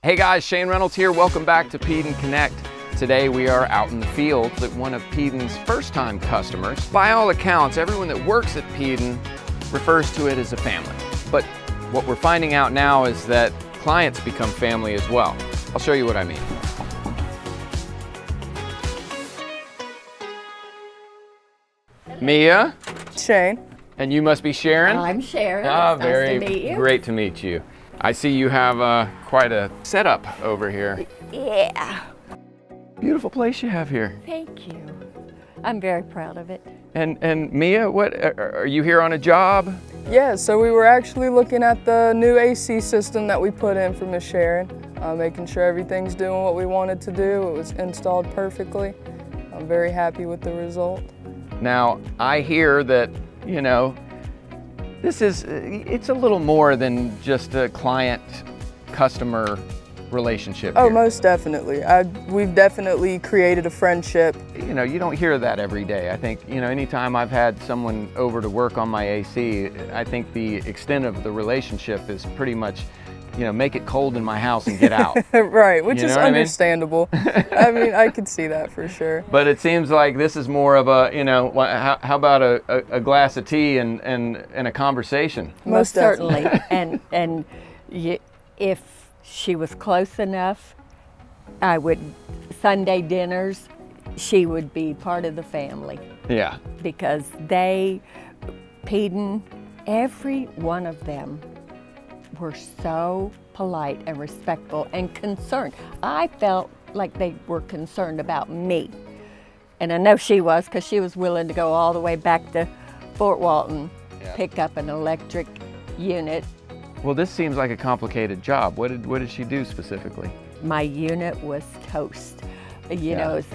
Hey guys, Shane Reynolds here. Welcome back to Peaden Connect. Today we are out in the field with one of Peaden's first-time customers. By all accounts, everyone that works at Peaden refers to it as a family. But what we're finding out now is that clients become family as well. I'll show you what I mean. Mia. Shane. And you must be Sharon? I'm Sharon. Ah, It's very nice to meet you. great to meet you. I see you have quite a setup over here. Yeah. Beautiful place you have here. Thank you. I'm very proud of it. And Mia, what are you here on a job? Yeah, so we were actually looking at the new AC system that we put in for Miss Sharon, making sure everything's doing what we wanted to do. It was installed perfectly. I'm very happy with the result. Now, I hear that, you know, it's a little more than just a client-customer relationship Oh, here. most definitely. We've definitely created a friendship. You know, you don't hear that every day. I think, you know, anytime I've had someone over to work on my AC, I think the extent of the relationship is pretty much, you know, make it cold in my house and get out. Right, which You is know what I mean? understandable. I mean, I could see that for sure. But it seems like this is more of a, you know, how about a glass of tea and a conversation? Most certainly. and if she was close enough, Sunday dinners, she would be part of the family. Yeah. Because Peaden, every one of them were so polite and respectful and concerned. I felt like they were concerned about me. And I know she was, because she was willing to go all the way back to Fort Walton, pick up an electric unit. Well, this seems like a complicated job. What did she do specifically? My unit was toast. You know, it was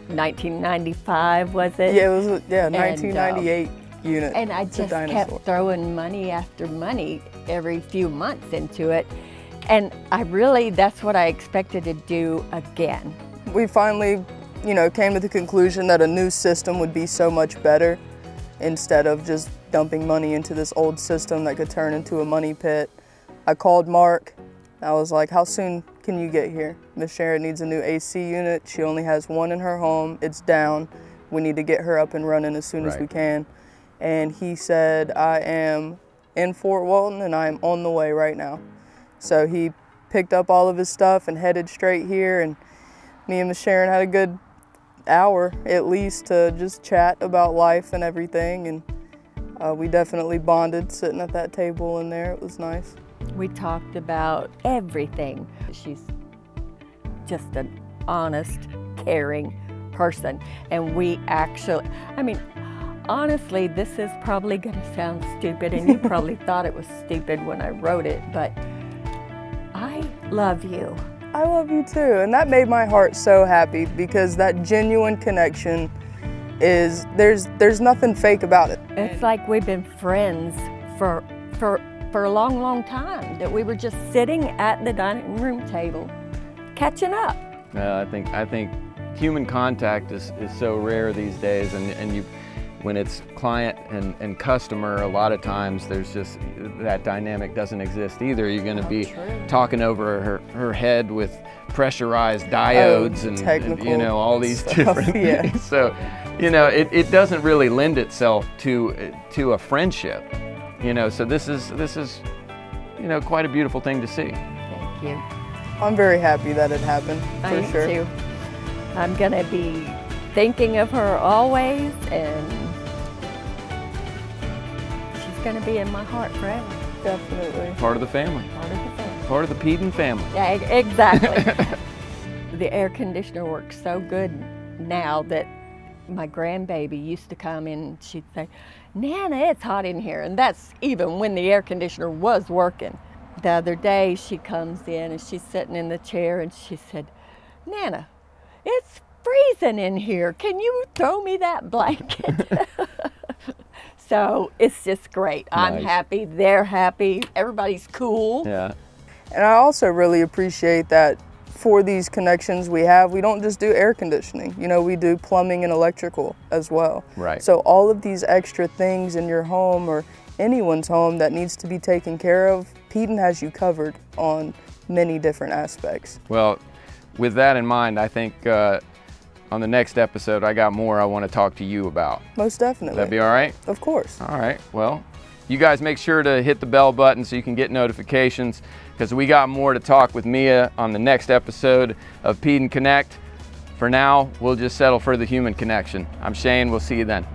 1995, was it? Yeah, it was 1998 unit. And I just kept throwing money after money every few months into it. And that's what I expected to do again. We finally, you know, came to the conclusion that a new system would be so much better instead of just dumping money into this old system that could turn into a money pit. I called Mark. I was like, how soon can you get here? Miss Sharon needs a new AC unit. She only has one in her home. It's down. We need to get her up and running as soon as we can. And he said, I am in Fort Walton and I am on the way right now. So he picked up all of his stuff and headed straight here, and me and Miss Sharon had a good hour at least to just chat about life and everything, and we definitely bonded sitting at that table in there. It was nice. We talked about everything. She's just an honest, caring person, and we actually, honestly, this is probably going to sound stupid, and you probably thought it was stupid when I wrote it, but I love you. I love you too, and that made my heart so happy, because that genuine connection is, there's nothing fake about it. It's like we've been friends for a long, long time, that we were just sitting at the dining room table, catching up. I think human contact is so rare these days, and when it's client and customer, a lot of times there's just, that dynamic doesn't exist either. You're going to be talking over her head with pressurized diodes and you know, all these different things. So, you know, it doesn't really lend itself to a friendship. You know, so this is you know, quite a beautiful thing to see. Thank you. I'm very happy that it happened, for sure. Too. I'm going to be thinking of her always, and she's going to be in my heart forever. Definitely. Part of the family. Part of the family. Part of the Peaden family. Yeah, exactly. The air conditioner works so good now that my grandbaby used to come in and she'd say, Nana, it's hot in here. And that's even when the air conditioner was working. The other day she comes in and she's sitting in the chair and she said, Nana, it's freezing in here. Can you throw me that blanket? So it's just great. Nice. I'm happy, they're happy, everybody's cool. Yeah. And I also really appreciate that for these connections we have, we don't just do air conditioning. You know, we do plumbing and electrical as well. Right. So all of these extra things in your home or anyone's home that needs to be taken care of, Peaden has you covered on many different aspects. Well, with that in mind, I think on the next episode, I got more I want to talk to you about. Most definitely. That'd be all right? Of course. All right, well, you guys make sure to hit the bell button so you can get notifications, because we got more to talk with Mia on the next episode of Peaden Connect. For now, we'll just settle for the human connection. I'm Shane, we'll see you then.